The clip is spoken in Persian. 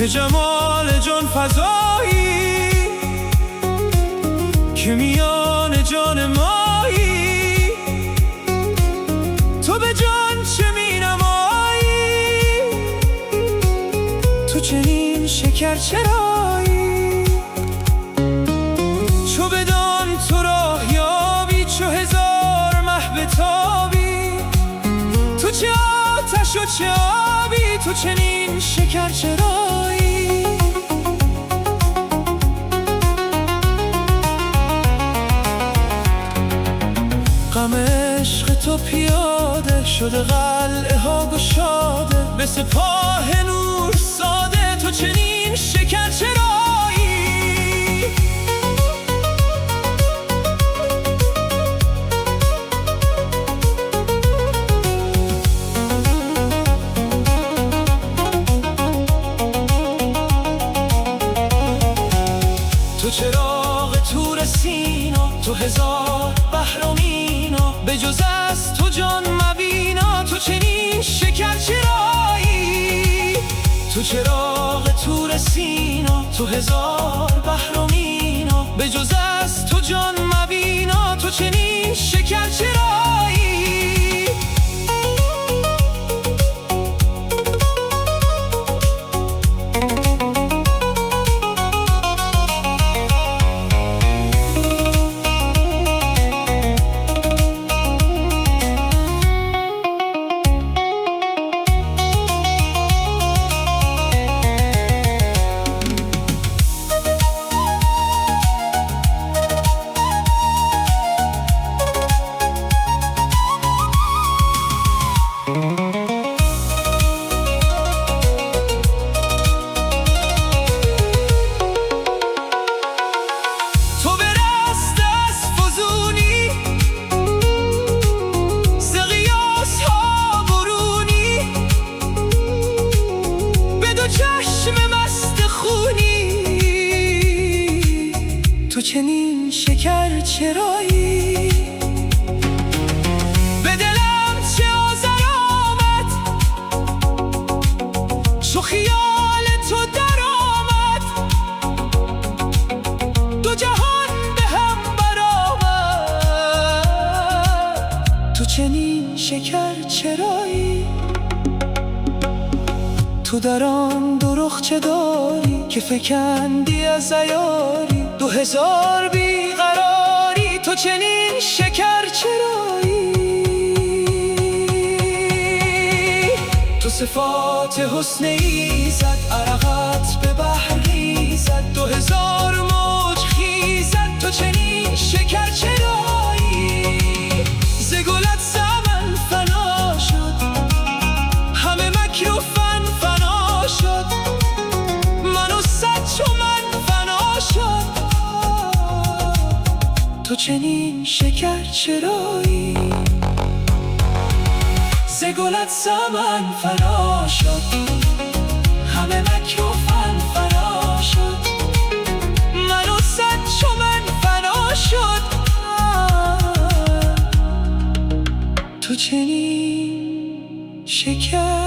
چه جمال جان فزایی که میان جان مایی، تو به جان چه می نمایی، تو چنین شکر چرایی، چو بدان تو راه یابی، چو هزار مه بتابی، تو چه آتش و چه آبی، تو چنین شکر چرایی. غم عشق تو پیاده شده، قلعه ها گشاده، به سپاه نور ساده، تو چنین شکر چرایی. تو چراغ تور سینا، تو هزار بحر و مینا، به جز از تو جان مبینا، تو چنین شکر چرایی. تو چراغ تور سینا، تو هزار بحر و مینا، به جز از تو جان مبینا، تو چنین شکر چرایی. تو چنین شکر چرایی. به دلم چه آذر آمد، چو خیال تو در آمد، دو جهان به هم برآمد، تو چنین شکر چرایی. تو در آن دو رخ چه داری که فکندی از عیاری، 2000 بیقراری، تو چنین شکر چرایی. تو صفات حسن ایزد، عرقت به بحر ریزد، 2000 موج خیزد، تو چنین شکر چرایی. ز گلت سمن فنا شد، همه مکر و فن فنا شد، من و صد چو من فنا شد، تو چنین شکر چرایی. ز گلت سمن فنا شد، همه مکر و فن فنا شد، من و صد چو من فنا شد، تو چنین شکر